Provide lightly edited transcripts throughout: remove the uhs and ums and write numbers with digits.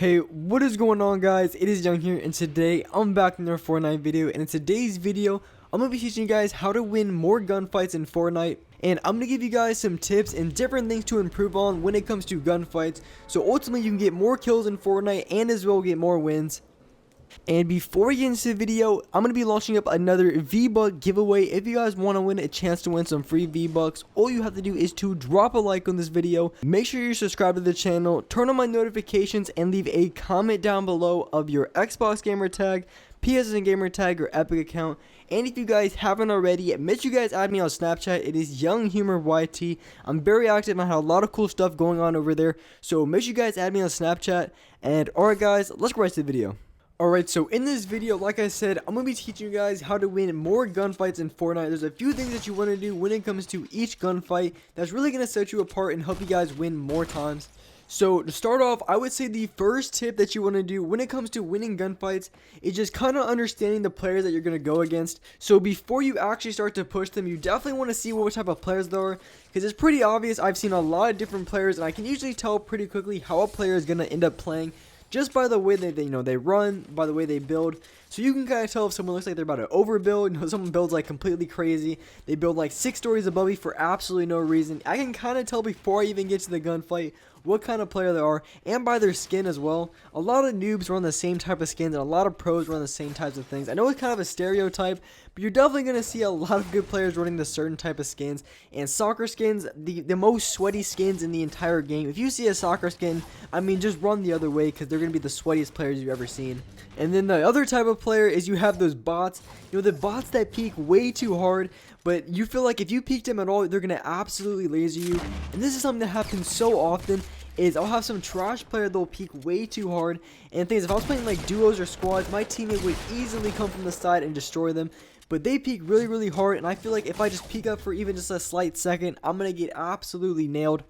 Hey, what is going on, guys? It is Young here, and today I'm back in our Fortnite video. And in today's video, I'm gonna be teaching you guys how to win more gunfights in Fortnite, and I'm gonna give you guys some tips and different things to improve on when it comes to gunfights, so ultimately you can get more kills in Fortnite and as well get more wins. And before we get into the video, I'm going to be launching up another V-Buck giveaway. If you guys want to win a chance to win some free V-Bucks, all you have to do is to drop a like on this video. Make sure you're subscribed to the channel, turn on my notifications, and leave a comment down below of your Xbox gamer tag, PSN gamer tag, or Epic account. And if you guys haven't already, make sure you guys add me on Snapchat. It is Young Humor YT. I'm very active. I have a lot of cool stuff going on over there. So make sure you guys add me on Snapchat. And alright guys, let's go right to the video. Alright, so in this video, like I said, I'm going to be teaching you guys how to win more gunfights in Fortnite. There's a few things that you want to do when it comes to each gunfight that's really going to set you apart and help you guys win more times. So to start off, I would say the first tip that you want to do when it comes to winning gunfights is just kind of understanding the players that you're going to go against. So before you actually start to push them, you definitely want to see what type of players they are, because it's pretty obvious. I've seen a lot of different players, and I can usually tell pretty quickly how a player is going to end up playing, just by the way they run, by the way they build. So you can kind of tell if someone looks like they're about to overbuild. Someone builds like completely crazy. They build like 6 stories above me for absolutely no reason. I can kind of tell before I even get to the gunfight what kind of player they are, and by their skin as well. A lot of noobs run the same type of skins, and a lot of pros run the same types of things. I know it's kind of a stereotype, but you're definitely going to see a lot of good players running the certain type of skins. And soccer skins, the most sweaty skins in the entire game. If you see a soccer skin, I mean, just run the other way, because they're going to be the sweatiest players you've ever seen. And then the other type of player is you have those bots. You know, the bots that peek way too hard, but you feel like if you peek them at all, they're going to absolutely laser you. And this is something that happens so often, is I'll have some trash player that'll peek way too hard. And the thing is, if I was playing like duos or squads, my teammate would easily come from the side and destroy them. But they peek really, really hard, and I feel like if I just peek up for even just a slight second, I'm going to get absolutely nailed.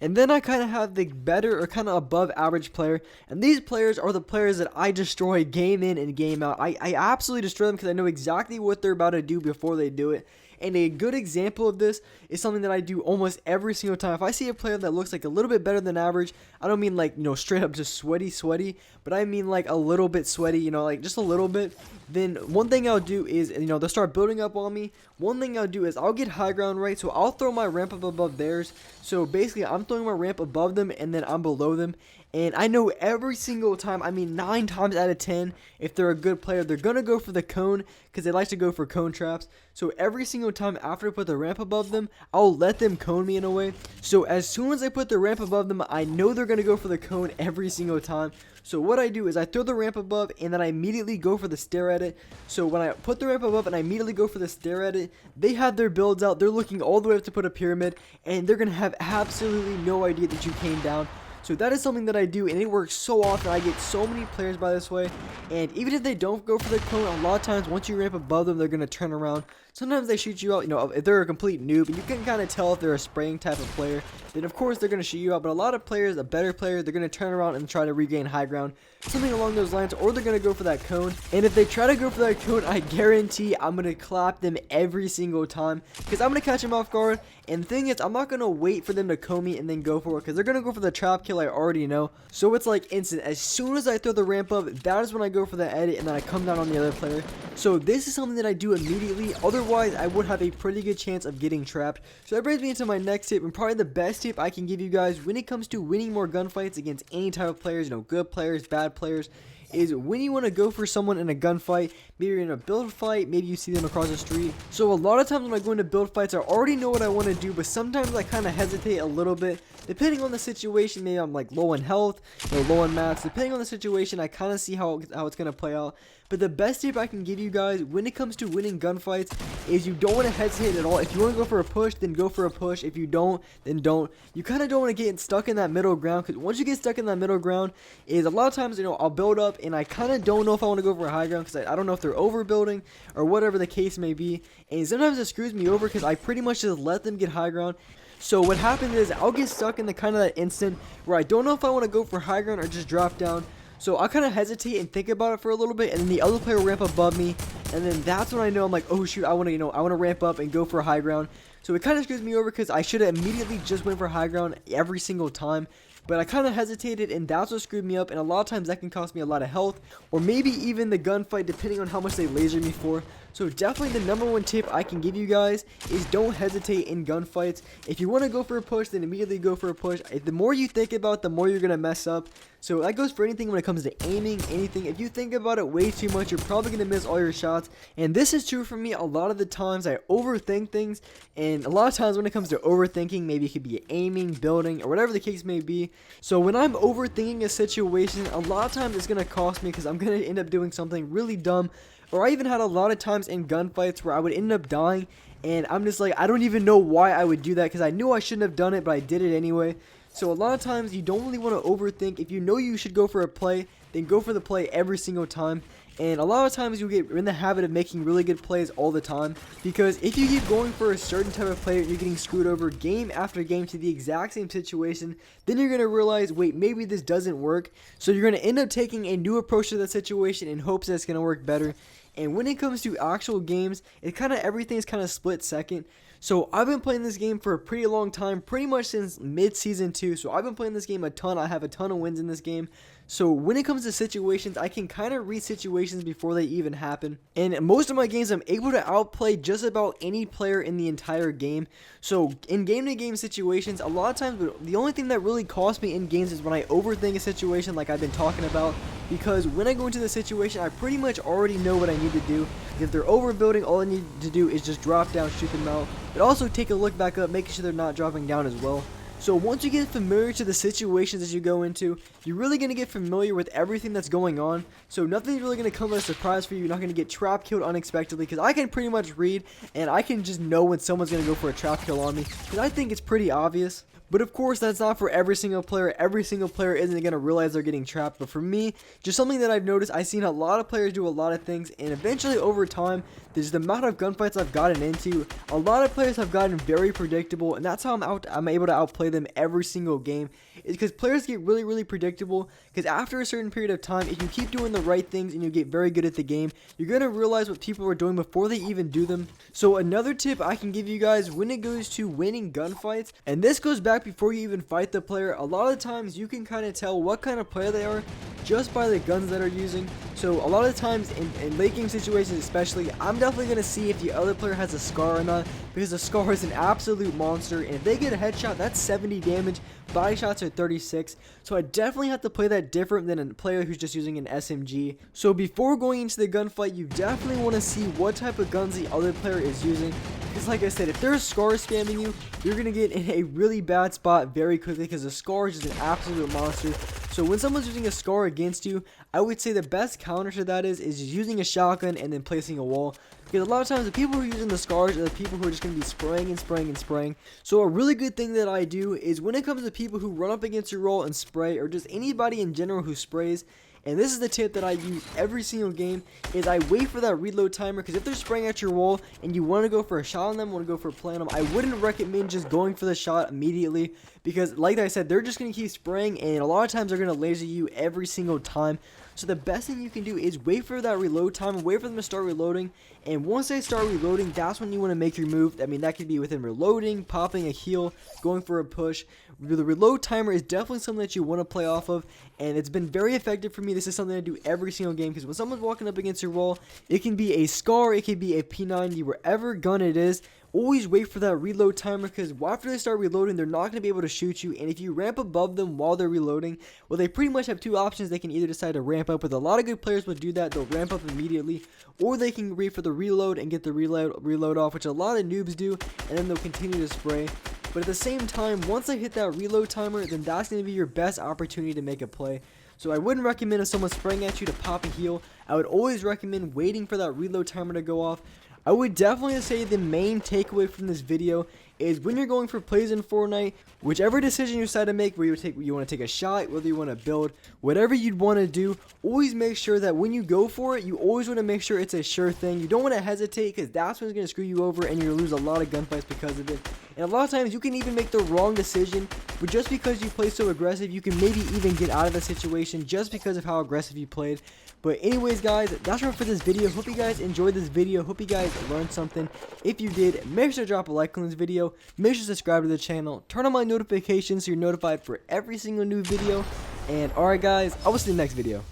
And then I kind of have the better or kind of above average player, and these players are the players that I destroy game in and game out. I absolutely destroy them because I know exactly what they're about to do before they do it. And a good example of this is something that I do almost every single time. If I see a player that looks like a little bit better than average, I don't mean like, you know, straight up just sweaty, but I mean like a little bit sweaty, you know, like just a little bit. Then one thing I'll do is, you know, they'll start building up on me. One thing I'll do is I'll get high ground, right? So I'll throw my ramp up above theirs. So basically I'm throwing my ramp above them and then I'm below them. And I know every single time, I mean 9 times out of 10, if they're a good player, they're going to go for the cone because they like to go for cone traps. So every single time after I put the ramp above them, I'll let them cone me in a way. So as soon as I put the ramp above them, I know they're going to go for the cone every single time. So what I do is I throw the ramp above and then I immediately go for the stare at it. So when I put the ramp above and I immediately go for the stare at it, they have their builds out. They're looking all the way up to put a pyramid, and they're going to have absolutely no idea that you came down. So that is something that I do, and it works so often. I get so many players by this way. And even if they don't go for the cone, a lot of times once you ramp above them, they're going to turn around. Sometimes they shoot you out, you know, if they're a complete noob, and you can kind of tell if they're a spraying type of player, then of course they're going to shoot you out. But a lot of players, a better player, they're going to turn around and try to regain high ground, something along those lines, or they're going to go for that cone. And if they try to go for that cone, I guarantee I'm going to clap them every single time, because I'm going to catch them off guard. And the thing is, I'm not going to wait for them to cone me and then go for it, because they're going to go for the trap kill, I already know. So it's like instant. As soon as I throw the ramp up, that is when I go for the edit, and then I come down on the other player. So this is something that I do immediately. Otherwise, I would have a pretty good chance of getting trapped. So that brings me into my next tip, and probably the best tip I can give you guys when it comes to winning more gunfights against any type of players, you know, good players, bad players, is when you want to go for someone in a gunfight. Maybe you're in a build fight, maybe you see them across the street. So a lot of times when I go into build fights, I already know what I want to do, but sometimes I kind of hesitate a little bit depending on the situation. Maybe I'm like low in health, you know, low in mats. Depending on the situation, I kind of see how it's going to play out. But the best tip I can give you guys when it comes to winning gunfights is you don't want to hesitate at all. If you want to go for a push, then go for a push. If you don't, then don't. You kind of don't want to get stuck in that middle ground, because once you get stuck in that middle ground, is a lot of times, you know, I'll build up and I kind of don't know if I want to go for a high ground, because I don't know if they're overbuilding or whatever the case may be. And sometimes it screws me over because I pretty much just let them get high ground. So what happens is I'll get stuck in the kind of that instant where I don't know if I want to go for high ground or just drop down. So I kind of hesitate and think about it for a little bit, and then the other player will ramp above me, and then that's when I know I'm like, oh shoot, I want to ramp up and go for a high ground. So it kind of screws me over because I should have immediately just went for high ground every single time. but I kind of hesitated, and that's what screwed me up. And a lot of times that can cost me a lot of health, or maybe even the gunfight, depending on how much they laser me for. So definitely the number one tip I can give you guys is don't hesitate in gunfights. If you want to go for a push, then immediately go for a push. The more you think about it, the more you're going to mess up. So that goes for anything when it comes to aiming, anything. If you think about it way too much, you're probably going to miss all your shots. And this is true for me. A lot of the times I overthink things, and a lot of times when it comes to overthinking, maybe it could be aiming, building, or whatever the case may be. So when I'm overthinking a situation, a lot of times it's going to cost me because I'm going to end up doing something really dumb. Or I even had a lot of times in gunfights where I would end up dying, and I'm just like, I don't even know why I would do that, because I knew I shouldn't have done it, but I did it anyway. So a lot of times you don't really want to overthink. If you know you should go for a play, then go for the play every single time. And a lot of times you get in the habit of making really good plays all the time, because if you keep going for a certain type of player, you're getting screwed over game after game to the exact same situation. Then you're going to realize, wait, maybe this doesn't work. So you're going to end up taking a new approach to that situation in hopes that it's going to work better. And when it comes to actual games, everything's kind of split second. So I've been playing this game for a pretty long time, pretty much since mid-season 2. So I've been playing this game a ton. I have a ton of wins in this game. So when it comes to situations, I can kind of read situations before they even happen. And in most of my games, I'm able to outplay just about any player in the entire game. So in game-to-game situations, a lot of times, the only thing that really costs me in games is when I overthink a situation like I've been talking about. Because when I go into the situation, I pretty much already know what I need to do. If they're overbuilding, all I need to do is just drop down, shoot them out. But also take a look back up, making sure they're not dropping down as well. So once you get familiar to the situations that you go into, you're really going to get familiar with everything that's going on. So nothing's really going to come as a surprise for you. You're not going to get trap killed unexpectedly, because I can pretty much read, and I can just know when someone's going to go for a trap kill on me, because I think it's pretty obvious. But of course, that's not for every single player. Every single player isn't going to realize they're getting trapped. But for me, just something that I've noticed, I've seen a lot of players do a lot of things. And eventually, over time, there's the amount of gunfights I've gotten into. A lot of players have gotten very predictable. And that's how I'm able to outplay them every single game. It's because players get really, really predictable. Because after a certain period of time, if you keep doing the right things and you get very good at the game, you're going to realize what people are doing before they even do them. So another tip I can give you guys when it goes to winning gunfights, and this goes back before you even fight the player, a lot of times you can kind of tell what kind of player they are just by the guns that are using. So a lot of times in late game situations especially, I'm definitely going to see if the other player has a scar or not, because the scar is an absolute monster, and if they get a headshot, that's 70 damage, body shots are 36, so I definitely have to play that different than a player who's just using an SMG. So before going into the gunfight, you definitely want to see what type of guns the other player is using, because like I said, if there's scar spamming you, you're going to get in a really bad spot very quickly, because the scar is just an absolute monster. So when someone's using a scar against you, I would say the best counter to that is just using a shotgun and then placing a wall. Because a lot of times the people who are using the scars are the people who are just going to be spraying and spraying and spraying. So a really good thing that I do is when it comes to people who run up against your wall and spray, or just anybody in general who sprays, and this is the tip that I use every single game, is I wait for that reload timer, because if they're spraying at your wall and you want to go for a shot on them, want to go for a play on them, I wouldn't recommend just going for the shot immediately, because like I said, they're just going to keep spraying, and a lot of times they're going to laser you every single time. So the best thing you can do is wait for that reload time, wait for them to start reloading, and once they start reloading, that's when you want to make your move. I mean, that could be within reloading, popping a heal, going for a push. The reload timer is definitely something that you want to play off of, and it's been very effective for me. This is something I do every single game, because when someone's walking up against your wall, it can be a scar, it could be a P90, wherever gun it is. Always wait for that reload timer, because after they start reloading, they're not going to be able to shoot you. And if you ramp above them while they're reloading, well, they pretty much have two options. They can either decide to ramp up, with a lot of good players would do that. They'll ramp up immediately, or they can wait for the reload and get the reload off, which a lot of noobs do, and then they'll continue to spray. But at the same time, once they hit that reload timer, then that's going to be your best opportunity to make a play. So I wouldn't recommend if someone's spraying at you to pop a heal. I would always recommend waiting for that reload timer to go off. I would definitely say the main takeaway from this video is when you're going for plays in Fortnite, whichever decision you decide to make, where you want to take a shot, whether you want to build, whatever you'd want to do, always make sure that when you go for it, you always want to make sure it's a sure thing. You don't want to hesitate, because that's when it's going to screw you over, and you're going to lose a lot of gunfights because of it. And a lot of times you can even make the wrong decision, but just because you play so aggressive, you can maybe even get out of the situation just because of how aggressive you played. But anyways, guys, that's all for this video. Hope you guys enjoyed this video. Hope you guys learned something. If you did, make sure to drop a like on this video. video, make sure to subscribe to the channel, turn on my notifications so you're notified for every single new video. And alright guys, I will see you in the next video.